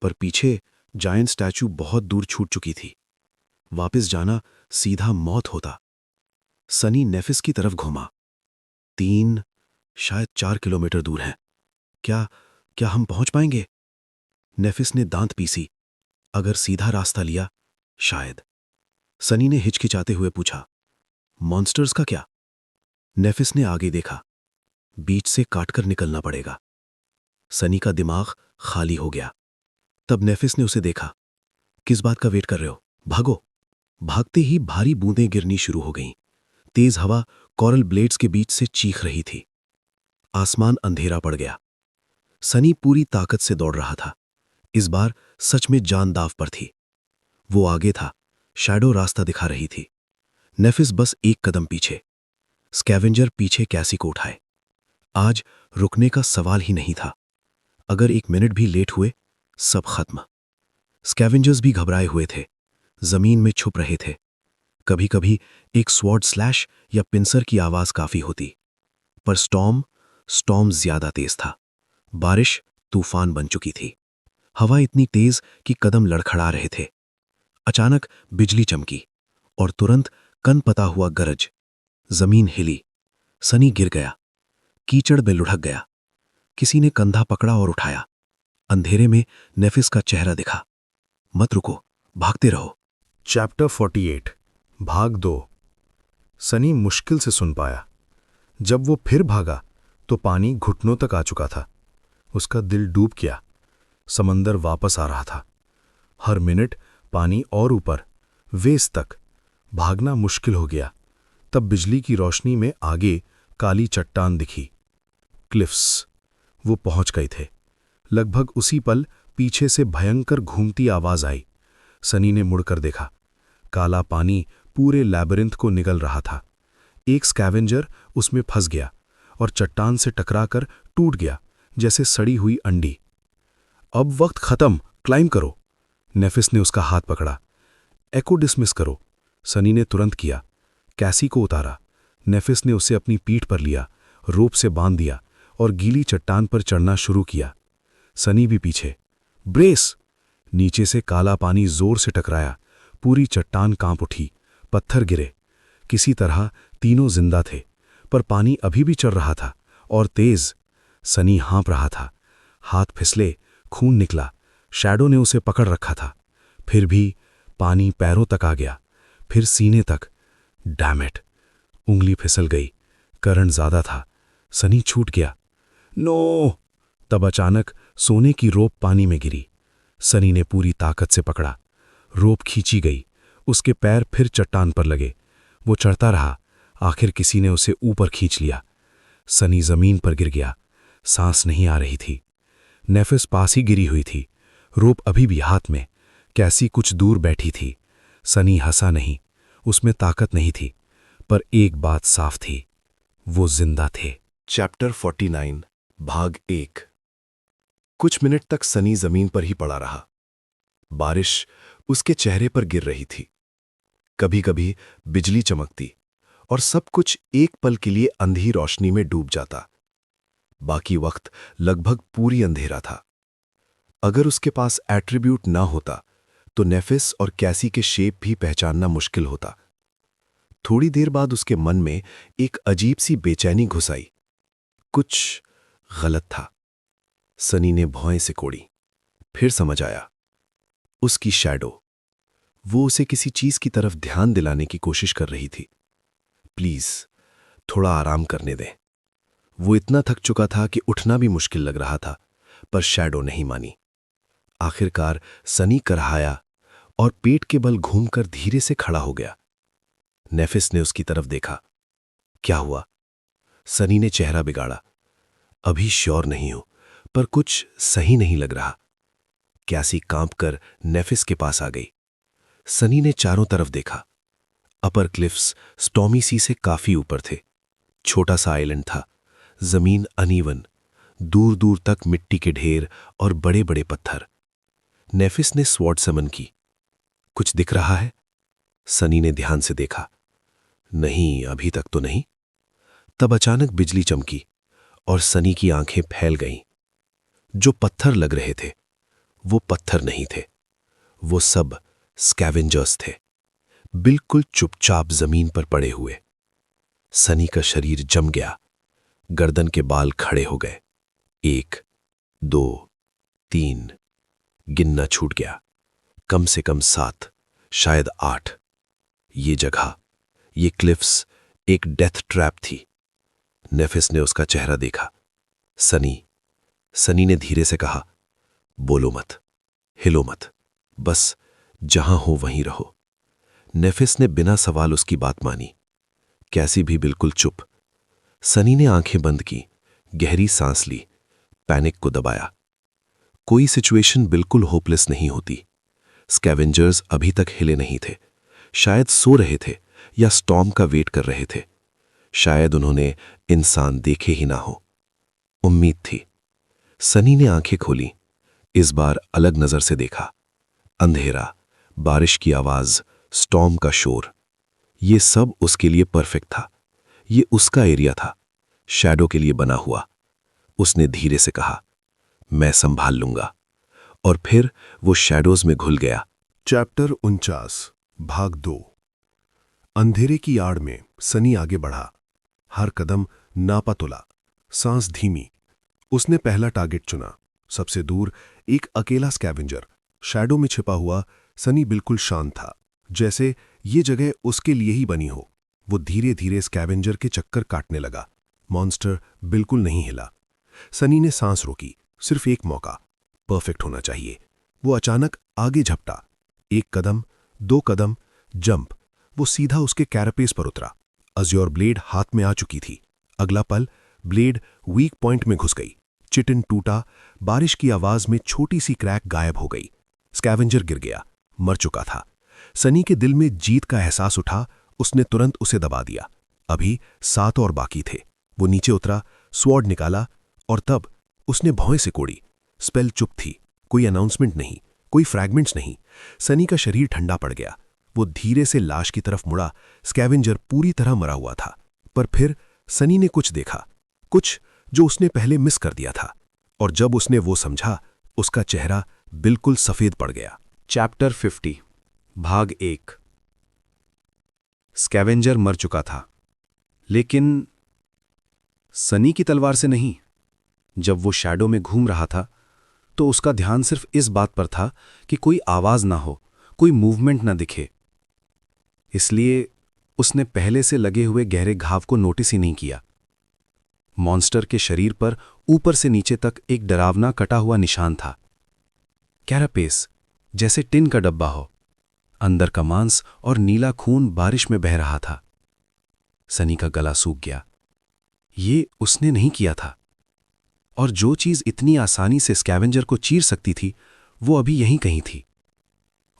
C: पर पीछे जायंट स्टैचू बहुत दूर छूट चुकी थी। वापस जाना सीधा मौत होता। सनी नेफिस की तरफ घूमा। 3, शायद 4 किलोमीटर दूर हैं। क्या हम पहुंच पाएंगे? नेफिस ने दांत पीसी। अगर सीधा रास्ता लिया, शायद। सनी ने हिचकिचाते हुए पूछा, मॉन्स्टर्स का क्या? नेफिस ने आगे देखा। बीच से काटकर निकलना पड़ेगा। सनी का दिमाग खाली हो गया। तब नेफिस ने उसे देखा। किस बात का वेट कर रहे हो? भागो। भागते ही भारी बूंदें गिरनी शुरू हो गईं। तेज हवा कोरल ब्लेड्स के बीच से चीख रही थी। आसमान अंधेरा पड़ गया। सनी पूरी ताकत से दौड़ रहा था। इस बार सच में जान दांव पर थी। वो आगे था, शैडो रास्ता दिखा रही थी। नेफिस बस एक कदम पीछे। स्कैवेंजर पीछे कैसी को उठाए। आज रुकने का सवाल ही नहीं था। अगर 1 मिनट भी लेट हुए, सब खत्म। स्कैवेंजर्स भी घबराए हुए थे, जमीन में छुप रहे थे। कभी कभी एक स्वॉर्ड स्लैश या पिंसर की आवाज काफी होती। पर स्टॉर्म ज्यादा तेज था। बारिश तूफान बन चुकी थी। हवा इतनी तेज कि कदम लड़खड़ा रहे थे। अचानक बिजली चमकी और तुरंत कनपता हुआ गरज। जमीन हिली। सनी गिर गया। कीचड़ में लुढ़क गया। किसी ने कंधा पकड़ा और उठाया। अंधेरे में नेफिस का चेहरा दिखा। मत रुको, भागते रहो।
A: चैप्टर 48 भाग 2। सनी मुश्किल से सुन पाया। जब वो फिर भागा तो पानी घुटनों तक आ चुका था। उसका दिल डूब गया। समंदर वापस आ रहा था। हर मिनट पानी और ऊपर, वेस तक। भागना मुश्किल हो गया। तब बिजली की रोशनी में आगे काली चट्टान दिखी। क्लिफ्स। वो पहुंच गए थे। लगभग उसी पल पीछे से भयंकर घूमती आवाज आई। सनी ने मुड़कर देखा। काला पानी पूरे लैबिरिंथ को निगल रहा था। एक स्कैवेंजर उसमें फंस गया और चट्टान से टकराकर टूट गया, जैसे सड़ी हुई अंडी। अब वक्त खत्म, क्लाइम करो। नेफिस ने उसका हाथ पकड़ा। एको डिसमिस करो। सनी ने तुरंत किया। कैसी को उतारा। नेफिस ने उसे अपनी पीठ पर लिया, रोप से बांध दिया और गीली चट्टान पर चढ़ना शुरू किया। सनी भी पीछे। ब्रेस। नीचे से काला पानी जोर से टकराया। पूरी चट्टान कांप उठी। पत्थर गिरे। किसी तरह तीनों जिंदा थे, पर पानी अभी भी चढ़ रहा था और तेज। सनी हाँप रहा था। हाथ फिसले, खून निकला। शैडो ने उसे पकड़ रखा था। फिर भी पानी पैरों तक आ गया, फिर सीने तक। Damn it. उंगली फिसल गई। करंट ज्यादा था। सनी छूट गया। नो। तब अचानक सोने की रोप पानी में गिरी। सनी ने पूरी ताकत से पकड़ा। रोप खींची गई। उसके पैर फिर चट्टान पर लगे। वो चढ़ता रहा। आखिर किसी ने उसे ऊपर खींच लिया। सनी जमीन पर गिर गया। सांस नहीं आ रही थी। नेफिस पास ही गिरी हुई थी, रोप अभी भी हाथ में। कैसी कुछ दूर बैठी थी। सनी हंसा नहीं। उसमें ताकत नहीं थी, पर एक बात साफ थी, वो जिंदा थे।
D: चैप्टर 49 भाग 1। कुछ मिनट तक सनी जमीन पर ही पड़ा रहा। बारिश उसके चेहरे पर गिर रही थी।
C: कभी कभी बिजली चमकती और सब कुछ एक पल के लिए अंधी रोशनी में डूब जाता। बाकी वक्त लगभग पूरी अंधेरा था। अगर उसके पास एट्रीब्यूट ना होता तो नेफिस और कैसी के शेप भी पहचानना मुश्किल होता। थोड़ी देर बाद उसके मन में एक अजीब सी बेचैनी घुस आई। कुछ गलत था। सनी ने भौएं से कोड़ी। फिर समझ आया, उसकी शैडो। वो उसे किसी चीज की तरफ ध्यान दिलाने की कोशिश कर रही थी। प्लीज थोड़ा आराम करने दें। वो इतना थक चुका था कि उठना भी मुश्किल लग रहा था, पर शैडो नहीं मानी। आखिरकार सनी करहाया और पेट के बल घूमकर धीरे से खड़ा हो गया। नेफिस ने उसकी तरफ देखा। क्या हुआ? सनी ने चेहरा बिगाड़ा। अभी श्योर नहीं हूं, पर कुछ सही नहीं लग रहा। कैसी कांपकर नेफिस के पास आ गई। सनी ने चारों तरफ देखा। अपर क्लिफ्स स्टॉमी सी से काफी ऊपर थे। छोटा सा आइलैंड था। जमीन अनइवन, दूर दूर तक मिट्टी के ढेर और बड़े बड़े पत्थर। नेफिस ने स्वॉर्ड समन की। कुछ दिख रहा है? सनी ने ध्यान से देखा। नहीं, अभी तक तो नहीं। तब अचानक बिजली चमकी और सनी की आंखें फैल गईं। जो पत्थर लग रहे थे वो पत्थर नहीं थे। वो सब स्कैवेंजर्स थे, बिल्कुल चुपचाप जमीन पर पड़े हुए। सनी का शरीर जम गया। गर्दन के बाल खड़े हो गए। 1, 2, 3, गिनना छूट गया। कम से कम 7, शायद 8। ये जगह, ये क्लिफ्स एक डेथ ट्रैप थी। नेफिस ने उसका चेहरा देखा। सनी ने धीरे से कहा, बोलो मत, हिलो मत, बस जहां हो वहीं रहो। नेफिस ने बिना सवाल उसकी बात मानी। कैसी भी बिल्कुल चुप। सनी ने आंखें बंद की, गहरी सांस ली, पैनिक को दबाया। कोई सिचुएशन बिल्कुल होपलेस नहीं होती। स्कैवेंजर्स अभी तक हिले नहीं थे। शायद सो रहे थे या स्टॉर्म का वेट कर रहे थे। शायद उन्होंने इंसान देखे ही ना हो। उम्मीद थी। सनी ने आंखें खोली। इस बार अलग नजर से देखा। अंधेरा, बारिश की आवाज, स्टॉर्म का शोर, ये सब उसके लिए परफेक्ट था। ये उसका एरिया था, शैडो के लिए बना हुआ। उसने धीरे से कहा, मैं संभाल लूंगा। और फिर वो शैडोज में घुल गया।
B: चैप्टर 49, भाग 2। अंधेरे की आड़ में सनी आगे बढ़ा। हर कदम नापा तुला, सांस धीमी। उसने पहला टारगेट चुना। सबसे दूर एक अकेला स्कैवेंजर, शैडो में छिपा हुआ। सनी बिल्कुल शांत था, जैसे ये जगह उसके लिए ही बनी हो। वो धीरे धीरे स्कैवेंजर के चक्कर काटने लगा। मॉन्स्टर बिल्कुल नहीं हिला। सनी ने सांस रोकी। सिर्फ एक मौका, परफेक्ट होना चाहिए। वो अचानक आगे झपटा। 1 कदम, 2 कदम, जंप। वो सीधा उसके कैरापेस पर उतरा। अज़्योर ब्लेड हाथ में आ चुकी थी। अगला पल ब्लेड वीक पॉइंट में घुस गई। चिटिन टूटा। बारिश की आवाज में छोटी सी क्रैक गायब हो गई। स्कैवेंजर गिर गया, मर चुका था। सनी के दिल में जीत का एहसास उठा। उसने तुरंत उसे दबा दिया। अभी 7 और बाकी थे। वो नीचे उतरा, स्वॉर्ड निकाला और तब उसने भौएं से कोड़ी। स्पेल चुप थी। कोई अनाउंसमेंट नहीं, कोई फ्रैगमेंट्स नहीं। सनी का शरीर ठंडा पड़ गया। वो धीरे से लाश की तरफ मुड़ा। स्कैवेंजर पूरी तरह मरा हुआ था। पर फिर सनी ने कुछ देखा, कुछ जो उसने पहले मिस कर दिया था। और जब उसने वो समझा, उसका चेहरा बिल्कुल सफेद पड़ गया।
D: चैप्टर 50, भाग 1। स्कैवेंजर मर चुका था, लेकिन सनी की तलवार से नहीं। जब वो शैडो में घूम रहा था तो उसका ध्यान सिर्फ इस बात पर था कि कोई आवाज ना हो, कोई मूवमेंट ना दिखे। इसलिए उसने पहले से लगे हुए गहरे घाव को नोटिस ही नहीं किया। मॉन्स्टर के शरीर पर ऊपर से नीचे तक एक डरावना कटा हुआ निशान था। कैरापेस, जैसे टिन का डब्बा हो। अंदर का मांस और नीला खून बारिश में बह रहा था। सनी का गला सूख गया। ये उसने नहीं किया था। और जो चीज इतनी आसानी से स्कैवेंजर को चीर सकती थी, वो अभी यहीं कहीं थी।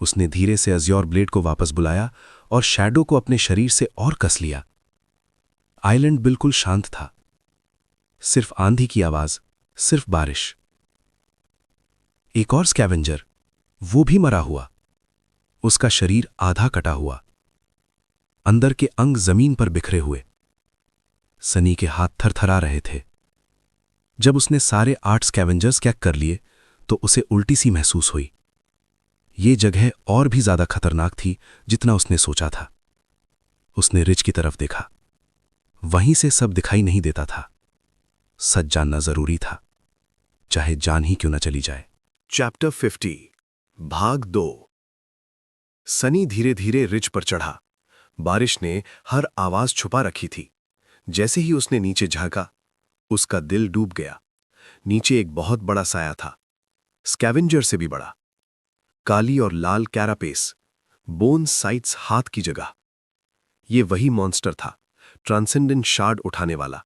D: उसने धीरे से अज़्योर ब्लेड को वापस बुलाया और शैडो को अपने शरीर से और कस लिया। आइलैंड बिल्कुल शांत था। सिर्फ आंधी की आवाज, सिर्फ बारिश। एक और स्कैवेंजर, वो भी मरा हुआ। उसका शरीर आधा कटा हुआ,
B: अंदर के अंग जमीन पर बिखरे हुए। सनी के हाथ थरथरा रहे थे। जब उसने सारे 8 स्कैवेंजर्स कैक कर लिए तो उसे उल्टी सी महसूस हुई। ये जगह और भी ज्यादा खतरनाक थी जितना उसने सोचा था। उसने रिच की तरफ देखा। वहीं से सब दिखाई नहीं देता था। सच जानना जरूरी था, चाहे जान ही क्यों न चली जाए।
C: चैप्टर 50 भाग 2। सनी धीरे धीरे रिज पर चढ़ा। बारिश ने हर आवाज छुपा रखी थी। जैसे ही उसने नीचे झांका, उसका दिल डूब गया। नीचे एक बहुत बड़ा साया था, स्कैवेंजर से भी बड़ा। काली और लाल कैरापेस, बोन साइट्स हाथ की जगह। ये वही मॉन्स्टर था, ट्रांसेंडेंट शार्ड उठाने वाला।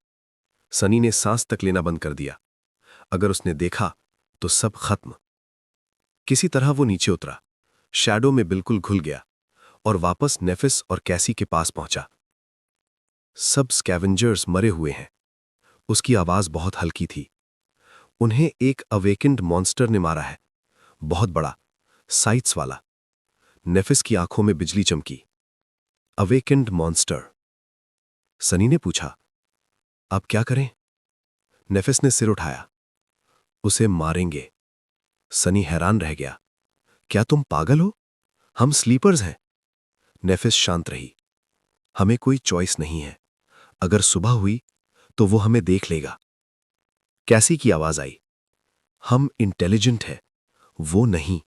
C: सनी ने सांस तक लेना बंद कर दिया। अगर उसने देखा तो सब खत्म। किसी तरह वो नीचे उतरा, शैडो में बिल्कुल घुल गया और वापस नेफिस और कैसी के पास पहुंचा। सब स्कैवेंजर्स मरे हुए हैं। उसकी आवाज बहुत हल्की थी। उन्हें एक अवेकेंड मॉन्स्टर ने मारा है, बहुत बड़ा, साइट्स वाला। नेफिस की आंखों में बिजली चमकी। Awakened monster. सनी ने पूछा, अब क्या करें? नेफिस ने सिर उठाया। उसे मारेंगे। सनी हैरान रह गया। क्या तुम पागल हो? हम स्लीपर्स हैं। नेफिस शांत रही। हमें कोई चॉइस नहीं है। अगर सुबह हुई तो वो हमें देख लेगा। कैसी की आवाज आई, हम इंटेलिजेंट हैं, वो नहीं।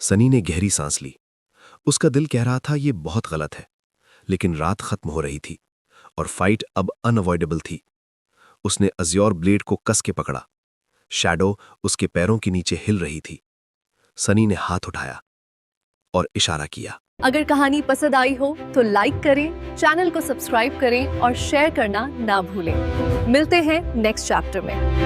C: सनी ने गहरी सांस ली। उसका दिल कह रहा था ये बहुत गलत है, लेकिन रात खत्म हो रही थी और फाइट अब अनअवॉइडेबल थी। उसने अज्योर ब्लेड को कस के पकड़ा। शैडो उसके पैरों के नीचे हिल रही थी। सनी ने हाथ उठाया और इशारा किया।
E: अगर कहानी पसंद आई हो तो लाइक करें, चैनल को सब्सक्राइब करें और शेयर करना ना भूलें। मिलते हैं नेक्स्ट चैप्टर में।